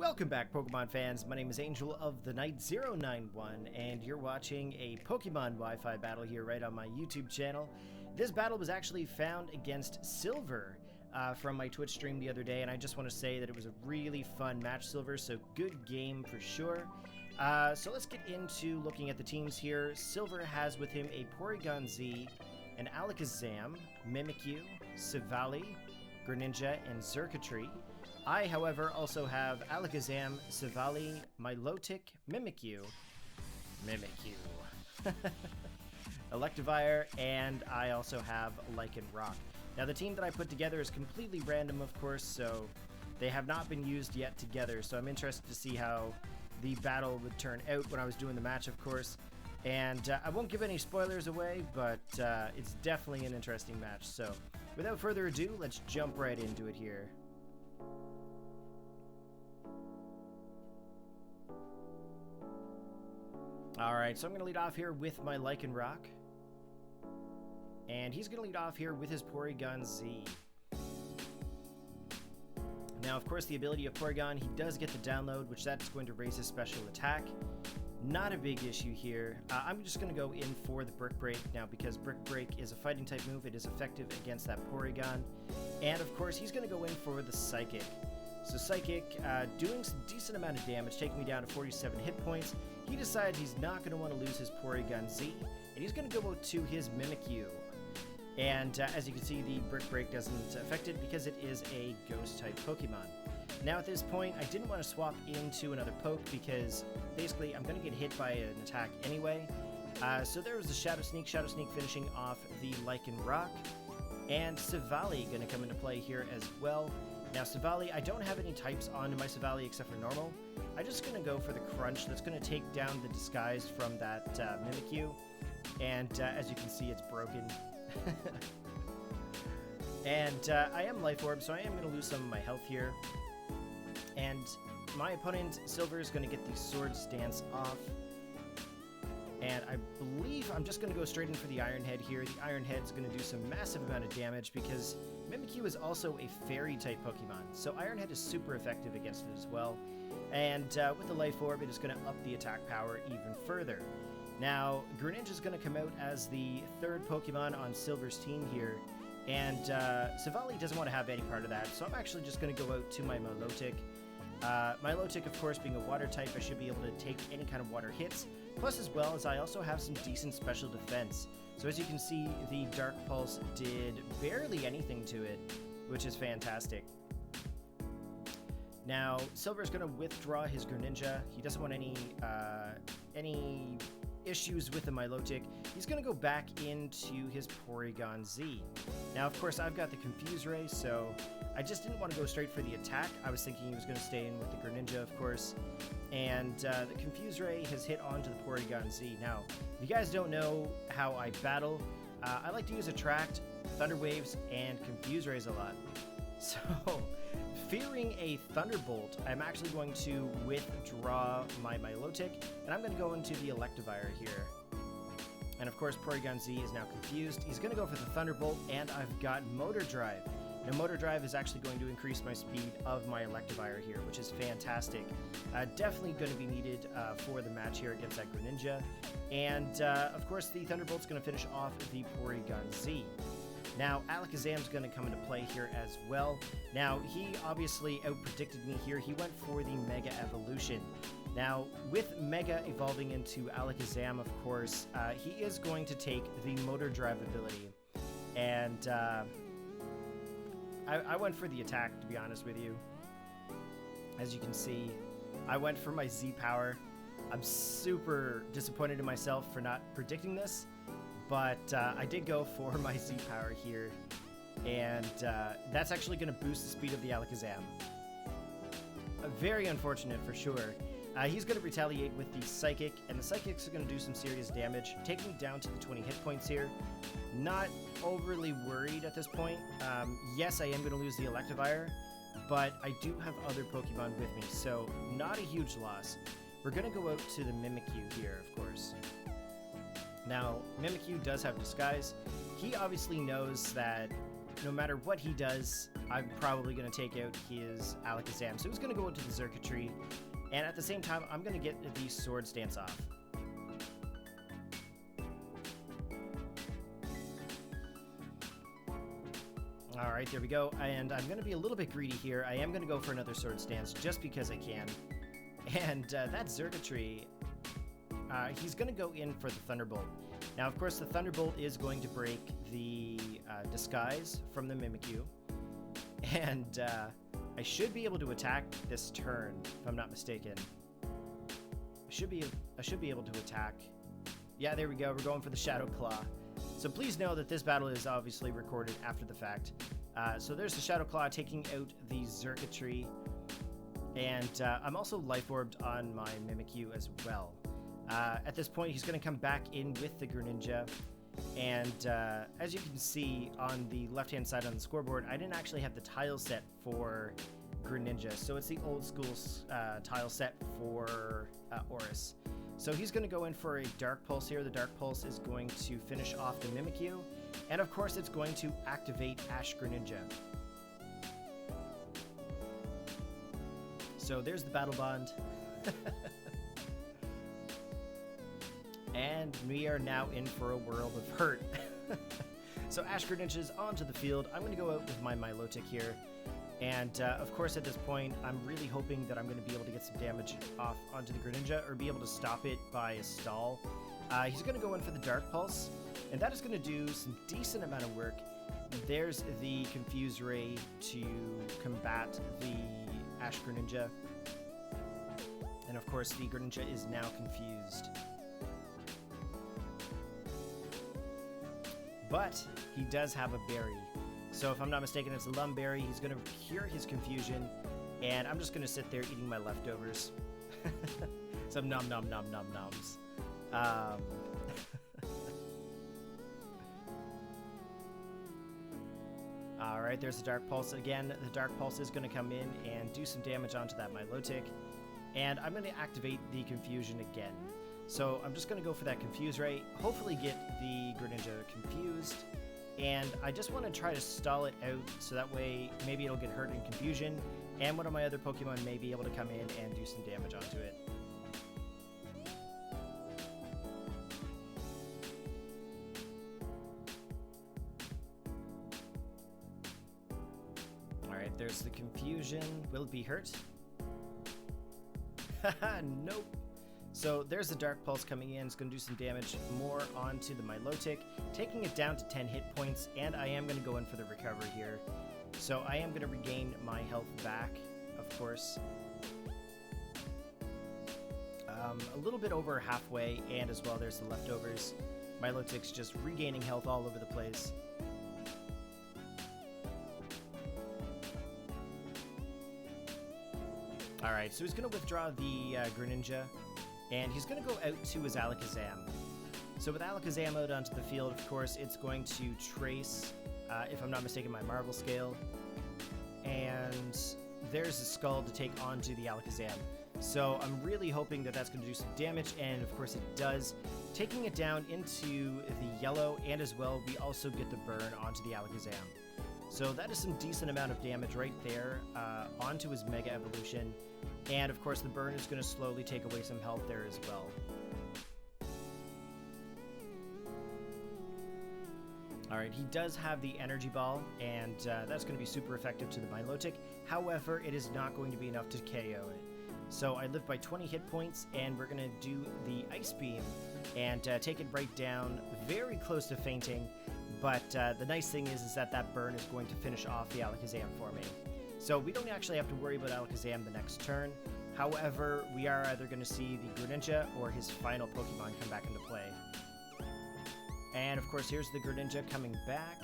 Welcome back, Pokemon fans. My name is Angel of the AOTN091, and you're watching a Pokemon Wi-Fi battle here right on my YouTube channel. This battle was actually found against Silver from my Twitch stream the other day, and I just want to say that it was a really fun match, Silver, so good game for sure. So let's get into looking at the teams here. Silver has with him a Porygon Z, an Alakazam, Mimikyu, Silvally, Greninja, and Xurkitree. I, however, also have Alakazam, Silvally, Milotic, Mimikyu, Electivire, and I also have Lycanroc. Now, the team that I put together is completely random, of course, so they have not been used yet together, so I'm interested to see how the battle would turn out when I was doing the match, of course. And I won't give any spoilers away, but it's definitely an interesting match. So, without further ado, let's jump right into it here. Alright, so I'm going to lead off here with my Lycanroc. And he's going to lead off here with his Porygon Z. Now, of course, the ability of Porygon, he does get the download, which that's going to raise his special attack. Not a big issue here. I'm just going to go in for the Brick Break now, because Brick Break is a fighting type move. It is effective against that Porygon. And, of course, he's going to go in for the Psychic. So Psychic, doing some decent amount of damage, taking me down to 47 hit points. He decides he's not going to want to lose his Porygon Z, and he's going to go to his Mimikyu. And as you can see, the Brick Break doesn't affect it because it is a Ghost-type Pokemon. Now at this point, I didn't want to swap into another Poke because basically I'm going to get hit by an attack anyway. So there was the Shadow Sneak finishing off the Lycanroc, and Silvally going to come into play here as well. Now, Silvally, I don't have any types on my Silvally except for normal. I'm just going to go for the Crunch. That's going to take down the Disguise from that Mimikyu. And as you can see, it's broken. And I am Life Orb, so I am going to lose some of my health here. And my opponent, Silver, is going to get the Sword Stance off. And I believe I'm just going to go straight in for the Iron Head here. The Iron Head is going to do some massive amount of damage because Mimikyu is also a Fairy-type Pokemon. So Iron Head is super effective against it as well. And with the Life Orb, it is going to up the attack power even further. Now, Greninja is going to come out as the third Pokemon on Silver's team here. And Silvally doesn't want to have any part of that, so I'm actually just going to go out to my Milotic. Milotic, of course, being a water type, I should be able to take any kind of water hits. Plus, as well as I also have some decent special defense. So as you can see, the Dark Pulse did barely anything to it, which is fantastic. Now, Silver's going to withdraw his Greninja. He doesn't want any issues with the Milotic. He's going to go back into his Porygon Z. Now, of course, I've got the Confuse Ray, so I just didn't want to go straight for the attack. I was thinking he was going to stay in with the Greninja, of course. And the Confuse Ray has hit onto the Porygon Z. Now, if you guys don't know how I battle, I like to use Attract, Thunder Waves, and Confuse Rays a lot. So, fearing a Thunderbolt, I'm actually going to withdraw my Milotic, and I'm going to go into the Electivire here. And of course, Porygon Z is now confused. He's going to go for the Thunderbolt, and I've got Motor Drive. Now, Motor Drive is actually going to increase my speed of my Electivire here, which is fantastic. Definitely going to be needed for the match here against that Greninja. And, of course, the Thunderbolt's going to finish off the Porygon Z. Now, Alakazam's going to come into play here as well. Now, he obviously out-predicted me here. He went for the Mega Evolution. Now, with Mega evolving into Alakazam, of course, he is going to take the Motor Drive ability. And, I went for the attack, to be honest with you. As you can see, I went for my Z power. I'm super disappointed in myself for not predicting this, but I did go for my Z power here, and that's actually going to boost the speed of the Alakazam. Very unfortunate for sure. He's going to retaliate with the Psychic, and the Psychic's going to do some serious damage, taking me down to the 20 hit points here. Not overly worried at this point. Yes, I am going to lose the Electivire, but I do have other Pokemon with me, so not a huge loss. We're going to go out to the Mimikyu here, of course. Now, Mimikyu does have Disguise. He obviously knows that no matter what he does, I'm probably going to take out his Alakazam. So he's going to go into the Circuitry, and at the same time, I'm going to get the Swords Dance off. Alright, there we go, and I'm going to be a little bit greedy here. I am going to go for another Swords Dance just because I can. And that Circuitry, he's going to go in for the Thunderbolt. Now, of course, the Thunderbolt is going to break the Disguise from the Mimikyu. And I should be able to attack this turn, if I'm not mistaken. I should be able to attack. Yeah, there we go. We're going for the Shadow Claw. So please know that this battle is obviously recorded after the fact. So there's the Shadow Claw taking out the Circuitry. And I'm also Life Orbed on my Mimikyu as well. At this point, he's going to come back in with the Greninja. And as you can see on the left-hand side on the scoreboard, I didn't actually have the tile set for Greninja. So it's the old school tile set for Oris. So he's going to go in for a Dark Pulse here. The Dark Pulse is going to finish off the Mimikyu. And of course, it's going to activate Ash Greninja. So there's the Battle Bond. And we are now in for a world of hurt. So Ash Greninja's onto the field. I'm going to go out with my Milotic here. And of course, at this point, I'm really hoping that I'm going to be able to get some damage off onto the Greninja or be able to stop it by a stall. He's going to go in for the Dark Pulse, and that is going to do some decent amount of work. There's the Confuse Ray to combat the Ash Greninja. And of course, the Greninja is now confused. But he does have a berry. So if I'm not mistaken, it's a Lumberry. He's going to cure his confusion, and I'm just going to sit there eating my leftovers. Some nom nom nom nom noms. Alright, there's the Dark Pulse again. The Dark Pulse is going to come in and do some damage onto that Milotic. And I'm going to activate the Confusion again. So I'm just going to go for that Confuse Ray, hopefully get the Greninja confused. And I just want to try to stall it out so that way maybe it'll get hurt in confusion, and one of my other Pokemon may be able to come in and do some damage onto it. Alright, there's the confusion. Will it be hurt? Haha, nope. So there's the Dark Pulse coming in. It's going to do some damage more onto the Milotic, taking it down to 10 hit points, and I am going to go in for the recovery here. So I am going to regain my health back, of course. A little bit over halfway, and as well there's the leftovers. Milotic's just regaining health all over the place. Alright, so he's going to withdraw the Greninja. And he's going to go out to his Alakazam. So with Alakazam out onto the field, of course, it's going to trace, if I'm not mistaken, my Marble Scale. And there's a Skull to take onto the Alakazam. So I'm really hoping that that's going to do some damage, and of course it does. Taking it down into the yellow, and as well, we also get the burn onto the Alakazam. So that is some decent amount of damage right there onto his Mega Evolution. And of course the burn is going to slowly take away some health there as well. Alright, he does have the Energy Ball, and that's going to be super effective to the Milotic. However, it is not going to be enough to KO it. So I live by 20 hit points, and we're going to do the Ice Beam and take it right down, very close to fainting. But the nice thing is that that burn is going to finish off the Alakazam for me. So we don't actually have to worry about Alakazam the next turn. However, we are either going to see the Greninja or his final Pokemon come back into play. And of course, here's the Greninja coming back.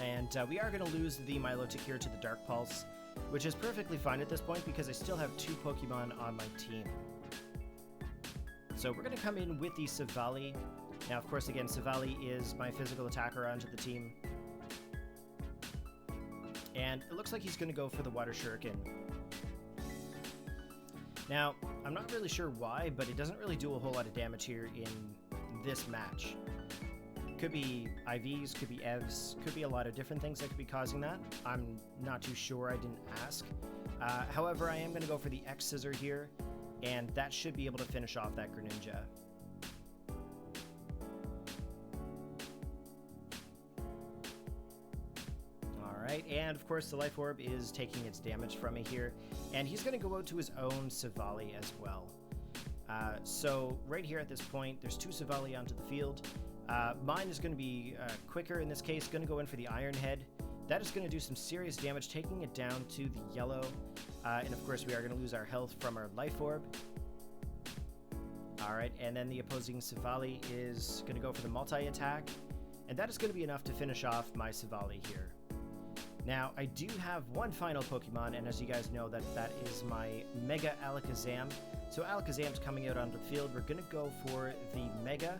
And we are going to lose the Milotic here to the Dark Pulse, which is perfectly fine at this point because I still have 2 Pokemon on my team. So we're going to come in with the Savali. Now, of course, again, Savali is my physical attacker onto the team. And it looks like he's going to go for the Water Shuriken. Now, I'm not really sure why, but it doesn't really do a whole lot of damage here in this match. Could be IVs, could be EVs, could be a lot of different things that could be causing that. I'm not too sure, I didn't ask. However, I am going to go for the X Scissor here, and that should be able to finish off that Greninja. Alright, and of course the Life Orb is taking its damage from me here, and he's going to go out to his own Savali as well. So right here at this point, there's 2 Savali onto the field. Mine is going to be quicker in this case, going to go in for the Iron Head. That is going to do some serious damage, taking it down to the yellow. And of course we are going to lose our health from our Life Orb. Alright, and then the opposing Savali is going to go for the multi-attack. And that is going to be enough to finish off my Savali here. Now, I do have one final Pokemon, and as you guys know, that is my Mega Alakazam. So Alakazam's coming out onto the field. We're going to go for the Mega,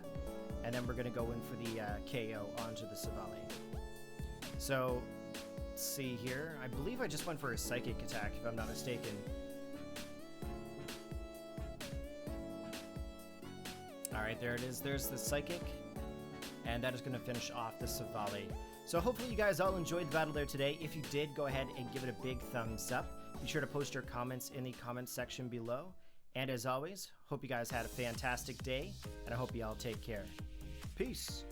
and then we're going to go in for the KO onto the Savali. So, let's see here. I believe I just went for a Psychic attack, if I'm not mistaken. Alright, there it is. There's the Psychic, and that is going to finish off the Savali. So hopefully you guys all enjoyed the battle there today. If you did, go ahead and give it a big thumbs up. Be sure to post your comments in the comments section below. And as always, hope you guys had a fantastic day, and I hope you all take care. Peace!